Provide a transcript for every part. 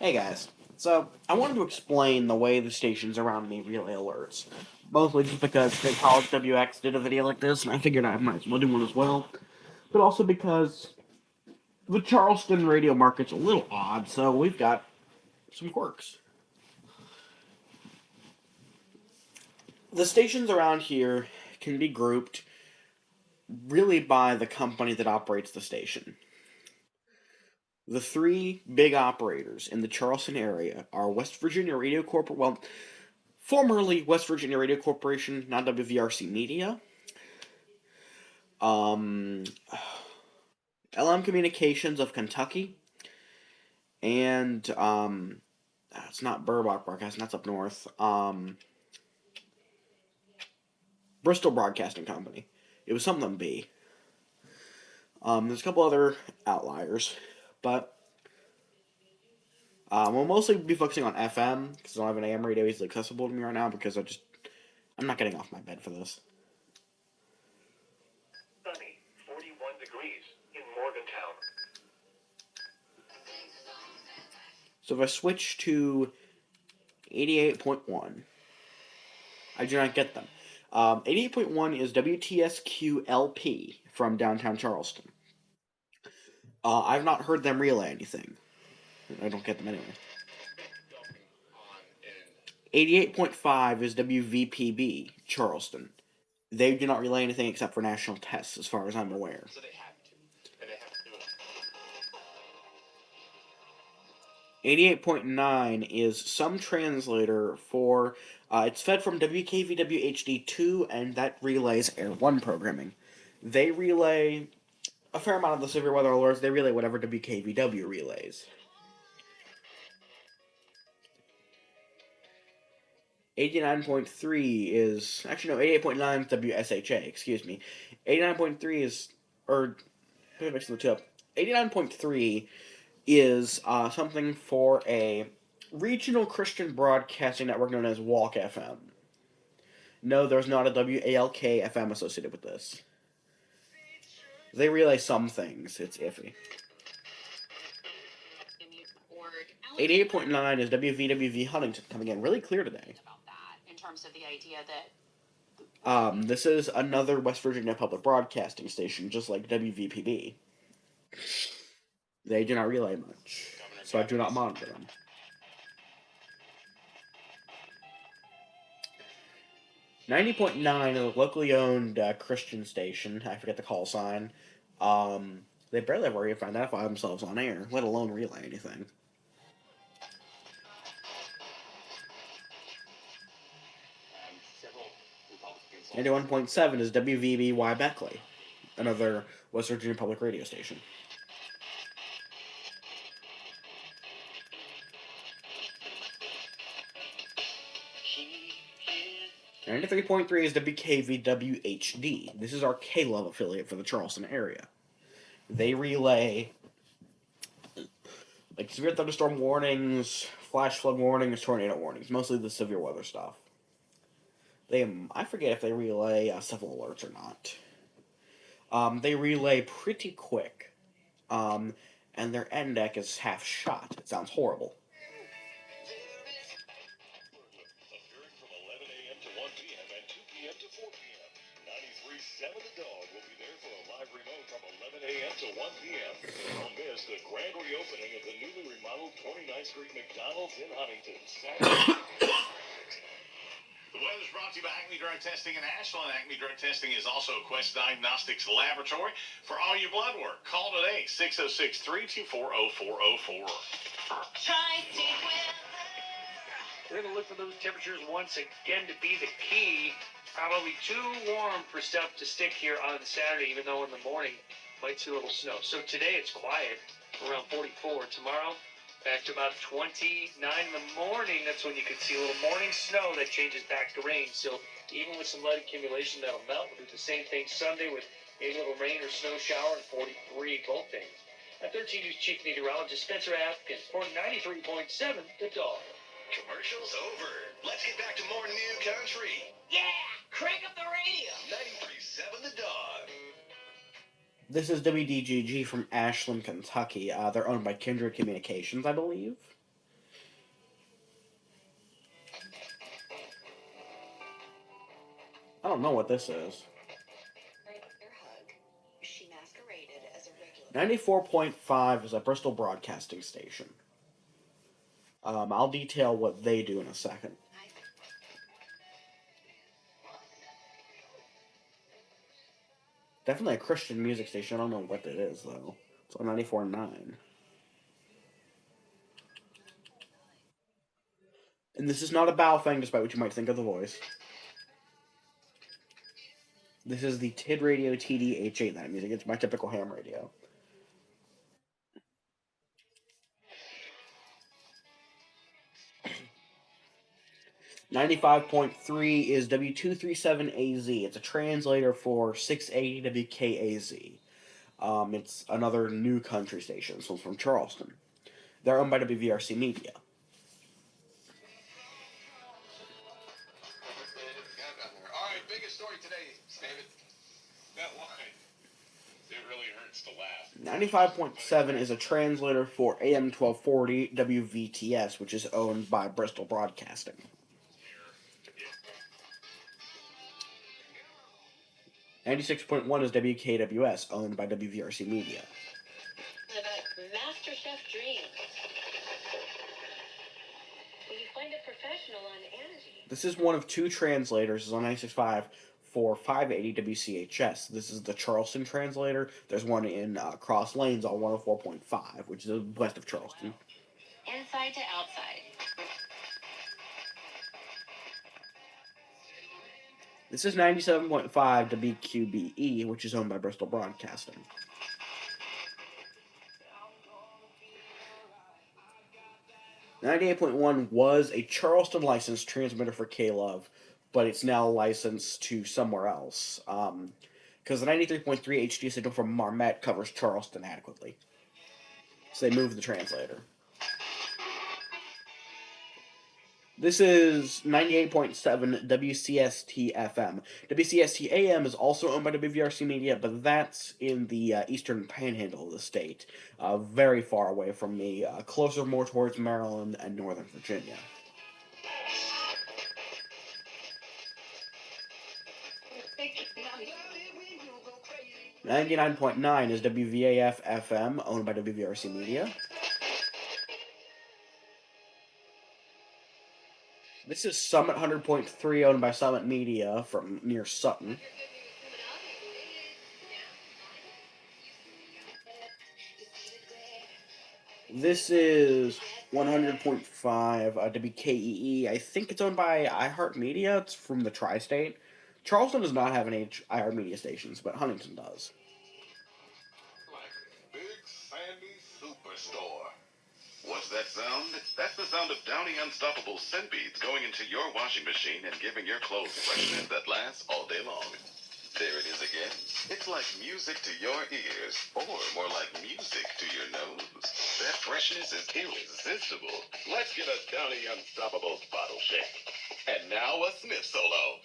Hey guys, so I wanted to explain the way the stations around me relay alerts. Mostly just because Big College WX did a video like this, and I figured I might as well do one as well. But also because the Charleston radio market's a little odd, so we've got some quirks. The stations around here can be grouped really by the company that operates the station. The three big operators in the Charleston area are West Virginia Radio formerly West Virginia Radio Corporation, now WVRC Media, um, LM Communications of Kentucky, and it's not Burbach Broadcasting, that's up north. Bristol Broadcasting Company. It was something B. There's a couple other outliers, but we'll mostly be focusing on FM because I don't have an AM radio easily accessible to me right now because I'm not getting off my bed for this. Sunny, 41 degrees in Morgantown. So if I switch to 88.1, I do not get them. 88.1 is WTSQ-LP from downtown Charleston. I've not heard them relay anything. I don't get them anyway. 88.5 is WVPB, Charleston. They do not relay anything except for national tests, as far as I'm aware. So they have to. And they have to do it. 88.9 is some translator for... it's fed from WKVW HD2, and that relays Air 1 programming. They relay a fair amount of the severe weather alerts. They relay whatever WKVW relays. 89.3 is... Actually, no, 88.9 is WSHA, excuse me. 89.3 is... Or... Maybe mixing the two up. 89.3 is something for a regional Christian broadcasting network known as Walk FM. No, there's not a WALK FM associated with this. They relay some things. It's iffy. 88.9 is WVWV Huntington, coming in really clear today. In terms of the idea that this is another West Virginia public broadcasting station, just like WVPB. They do not relay much, so I do not monitor them. .9 is a locally owned Christian station. I forget the call sign. They barely ever even identify themselves on air, let alone relay anything. 91.7 is WVBY Beckley, another West Virginia public radio station. 93.3 is WKVWHD. This is our K-Love affiliate for the Charleston area. They relay like severe thunderstorm warnings, flash flood warnings, tornado warnings, mostly the severe weather stuff. I forget if they relay civil alerts or not. They relay pretty quick, and their end deck is half shot. It sounds horrible. From 11 a.m. to 1 p.m. and 2 p.m. to 4 p.m. 93.7 The Dog will be there for a live remote from 11 a.m. to 1 p.m. Don't miss the grand reopening of the newly remodeled 29th Street McDonald's in Huntington. Saturday. The weather's brought to you by Acme Drug Testing in Ashland. Acme Drug Testing is also Quest Diagnostics Laboratory. For all your blood work, call today, 606-324-0404. Tri-State weather. We're going to look for those temperatures once again to be the key. Probably too warm for stuff to stick here on Saturday, even though in the morning might see a little snow. So today it's quiet, around 44. Tomorrow, back to about 29 in the morning. That's when you could see a little morning snow that changes back to rain. So even with some light accumulation that'll melt, we'll do the same thing Sunday with a little rain or snow shower and 43 both days. At 13 News Chief Meteorologist Spencer Atkins for 93.7 The Dog. Commercials over. Let's get back to more new country. Yeah, crank up the radio. 93.7 The Dog. This is WDGG from Ashland, Kentucky. They're owned by Kindred Communications, I believe. don't know what this is. 94.5 is a Bristol broadcasting station. I'll detail what they do in a second. Definitely a Christian music station. I don't know what it is, though. It's on 94.9. And this is not a Bow thing, despite what you might think of the voice. This is the TID Radio TD-H8 that music. It's my typical ham radio. .3 is W237AZ. It's a translator for 680 WKAZ. It's another new country station. This one's from Charleston. They're owned by WVRC Media. All right, biggest story today, David. That line. It really hurts to laugh. 95.7 is a translator for AM 1240 WVTS, which is owned by Bristol Broadcasting. 96.1 is WKWS, owned by WVRC Media. About MasterChef dreams. Will you find a professional on energy? This is one of two translators. It's on 96.5 for 580 WCHS. This is the Charleston translator. There's one in Cross Lanes on 104.5, which is west of Charleston. Inside to outside. This is 97.5 WQBE, which is owned by Bristol Broadcasting. .98.1 was a Charleston licensed transmitter for K-Love, but it's now licensed to somewhere else. Because the 93.3 HD signal from Marmette covers Charleston adequately. So they moved the translator. This is 98.7 WCST FM. WCST AM is also owned by WVRC Media, but that's in the eastern panhandle of the state, very far away from me, closer more towards Maryland and Northern Virginia. .99 is WVAF FM, owned by WVRC Media. This is Summit 100.3, owned by Summit Media from near Sutton. This is 100.5 WKEE. I think it's owned by iHeartMedia. It's from the tri-state. Charleston does not have any iHeartMedia stations, but Huntington does. Big Sandy Superstore. What's that sound? That's the sound of Downy Unstoppable scent beads going into your washing machine and giving your clothes freshness that lasts all day long. There it is again. It's like music to your ears, or more like music to your nose. That freshness is irresistible. Let's get a Downy Unstoppable bottle shake. And now a Smith solo.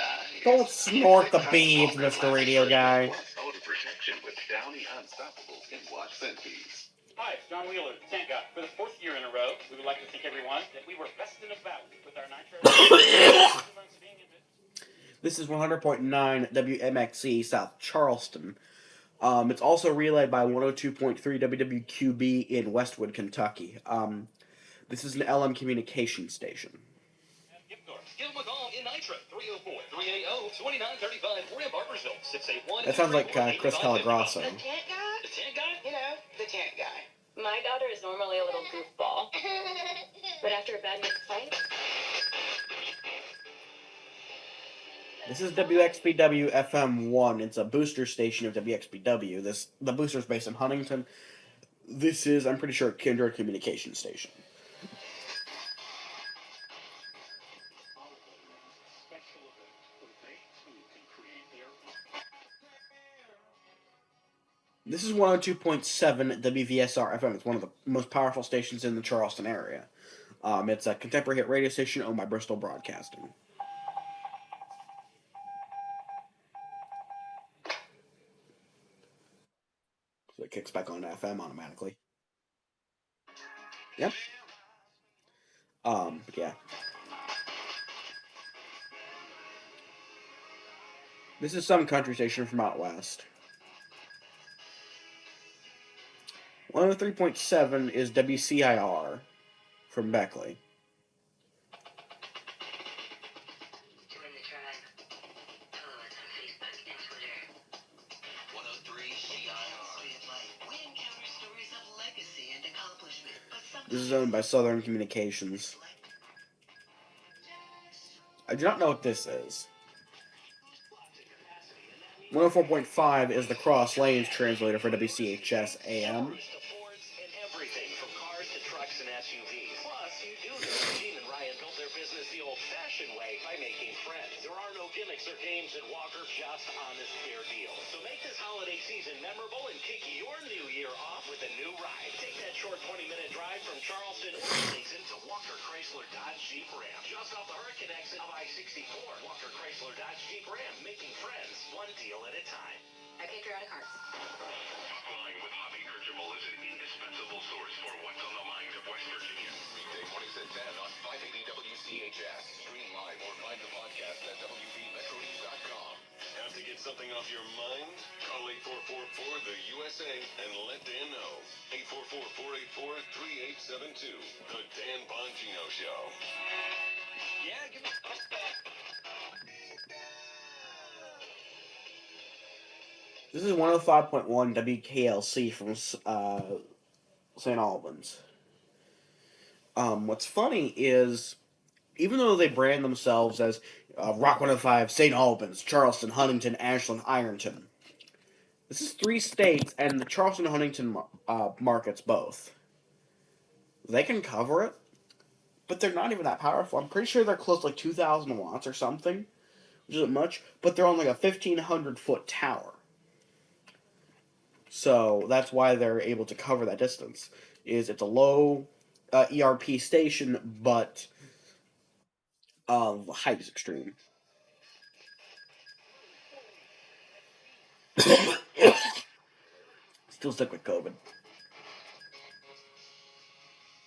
Nice. Don't snort the beads, Mr. Radio Guy. Plus odor protection with Downy Unstoppable skin wash scent beads. Hi, it's John Wheeler, the tank guy. For the fourth year in a row, we would like to thank everyone that we were best in about with our nitro. This is 100.9 WMXE South Charleston. It's also relayed by 102.3 WWQB in Westwood, Kentucky. This is an LM communication station. Give them a call in Nitro, 304-380-2935, or in Barbersville, 681. That sounds like Chris Calagrasso. The tent guy? The tent guy? You know, the tent guy. My daughter is normally a little goofball. But after a bad fight... This is WXPW FM1. It's a booster station of WXPW. The booster's based in Huntington. This is, I'm pretty sure, a Kindred communication station. This is 102.7 WVSR FM. It's one of the most powerful stations in the Charleston area. It's a contemporary hit radio station owned by Bristol Broadcasting. So it kicks back on FM automatically. Yep. But yeah. This is some country station from out west. 103.7 is WCIR from Beckley. Join the tribe. Follow us on Facebook and Twitter. 103 CIR. We encounter stories of legacy and accomplishment, but sometimes This is owned by Southern Communications. I do not know what this is. 104.5 is the Cross Lanes translator for WCHS AM. Fords to Fords and everything from cars to trucks and SUVs. Plus, you do know Gene and Ryan built their business the old-fashioned way by making friends. There are no gimmicks or games at Walker, just honest, fair deals. So make this holiday season memorable and kick your new year off with a new ride. Take that short 20-minute drive from Charleston or Dixon to Walker Chrysler Dodge Jeep Ram. Just off the Hurricane exit of I-64. Walker Chrysler Dodge Jeep Ram, making friends one deal at a time. at Patriotic Hearts. Flying with Hobby Kirchhoff is an indispensable source for what's on the mind of West Virginia. Weekday mornings at 10 on 580 WCHS. Stream live or find the podcast at WVMetronews.com. Have to get something off your mind? Call 8444 the USA and let Dan know. 844-484-3872. The Dan Bongino Show. Yeah, give me... This is 105.1 WKLC from St. Albans. What's funny is, even though they brand themselves as Rock 105, St. Albans, Charleston, Huntington, Ashland, Ironton, this is 3 states, and the Charleston and Huntington markets both. They can cover it, but they're not even that powerful. I'm pretty sure they're close to like 2,000 watts or something, which isn't much, but they're on like a 1,500-foot tower. So that's why they're able to cover that distance. It's a low ERP station, but the height is extreme. Still stuck with COVID.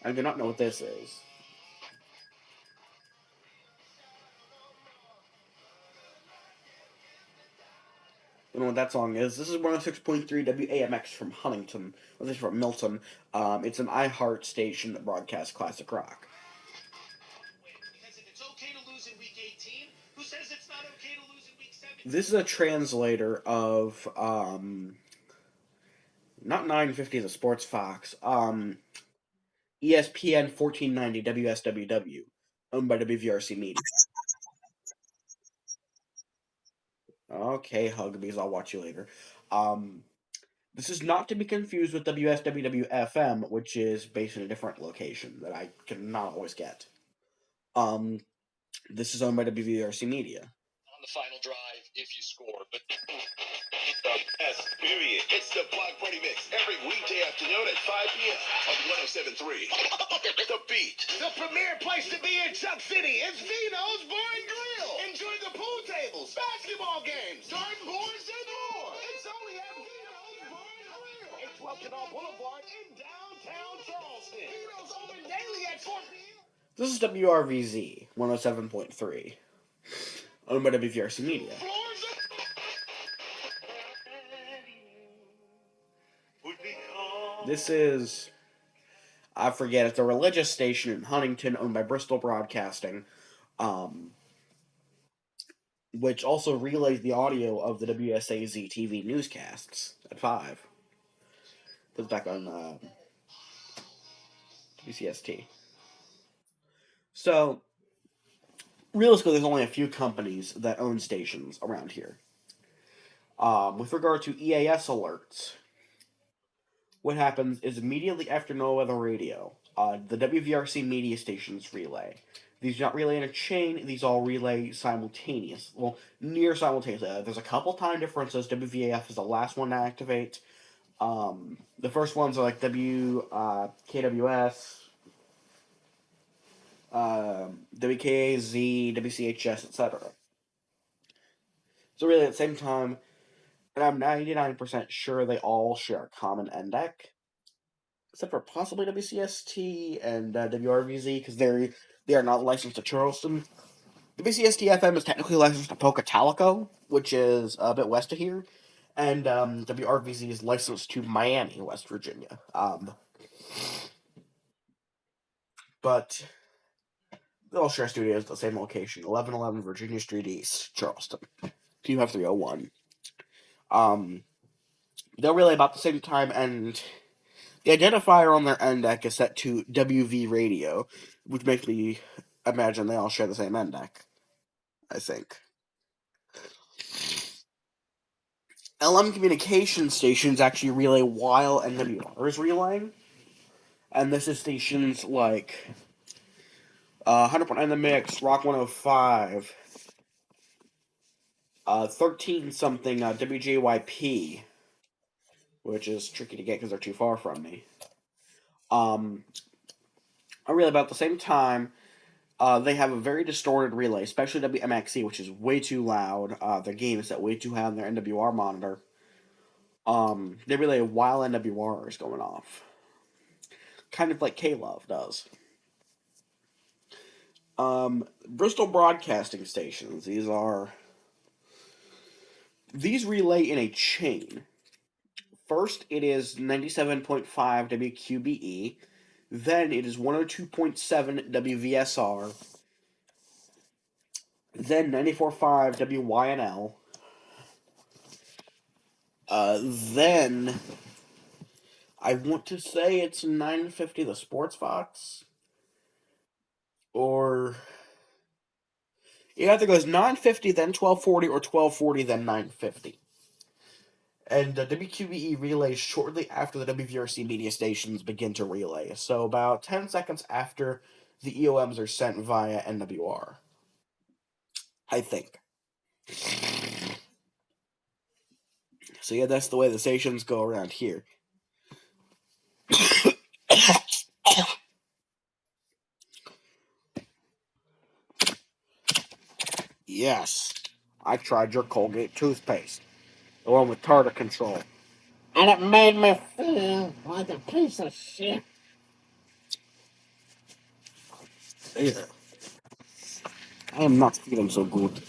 I do not know what this is. I don't know what that song is. This is 106.3 WAMX from Huntington. Well, this is from Milton. It's an iHeart station that broadcasts classic rock. Because if it's okay to lose in week 18, who says it's not okay to lose in week 17? This is a translator of, not 950 the Sports Fox, ESPN 1490 WSWW, owned by WVRC Media. Okay, Huggies, I'll watch you later. This is not to be confused with WSWW-FM, which is based in a different location that I cannot always get. This is owned by WVRC Media. On the final drive, if you score, but... S, period. It's the Block Party Mix every weekday afternoon at 5 p.m. on 107.3. The Beat. The premier place to be in Chuck City is Vino's Bar and Grill. Enjoy the pool tables, basketball games, dartboards, and more. It's only at Vino's Bar and Grill. 812 Canal Boulevard in downtown Charleston. Vino's open daily at 4 p.m. This is WRVZ 107.3, owned by WVRC Media. Floors are... This is, I forget, it's a religious station in Huntington owned by Bristol Broadcasting, which also relays the audio of the WSAZ TV newscasts at 5. Puts back on WCST. So, realistically, there's only a few companies that own stations around here. With regard to EAS alerts, what happens is immediately after No Weather Radio, the WVRC media stations relay. These do not relay in a chain, these all relay simultaneous. Well, near simultaneously. There's a couple time differences. WVAF is the last one to activate. The first ones are like KWS, WKAZ, WCHS, etc. So really at the same time, and I'm 99% sure they all share a common NDEC, except for possibly WCST and WRVZ, because they are not licensed to Charleston. WCST-FM is technically licensed to Pocatalico, which is a bit west of here, and WRVZ is licensed to Miami, West Virginia. But they all share studios at the same location, 1111 Virginia Street East, Charleston, 25301. They'll relay about the same time, and the identifier on their end deck is set to WV radio, which makes me imagine they all share the same end deck, I think. LM communication stations actually relay while NWR is relaying, and this is stations like 100.9 The Mix, Rock 105, 13 something WJYP, which is tricky to get because they're too far from me. I relay about the same time. They have a very distorted relay, especially WMXC, which is way too loud. Their gain is set way too high on their NWR monitor. They relay while NWR is going off. Kind of like K-Love does. Bristol Broadcasting Stations. These relay in a chain. First, it is 97.5 WQBE. Then it is 102.7 WVSR. Then 94.5 WYNL. Then I want to say it's 950 the Sports Fox. Or it either goes 950, then 1240, or 1240, then 950. And WQBE relays shortly after the WVRC media stations begin to relay. So about 10 seconds after the EOMs are sent via NWR. I think. So yeah, that's the way the stations go around here. Yes, I tried your Colgate toothpaste. The one with tartar control. And it made me feel like a piece of shit. Yeah. I am not feeling so good.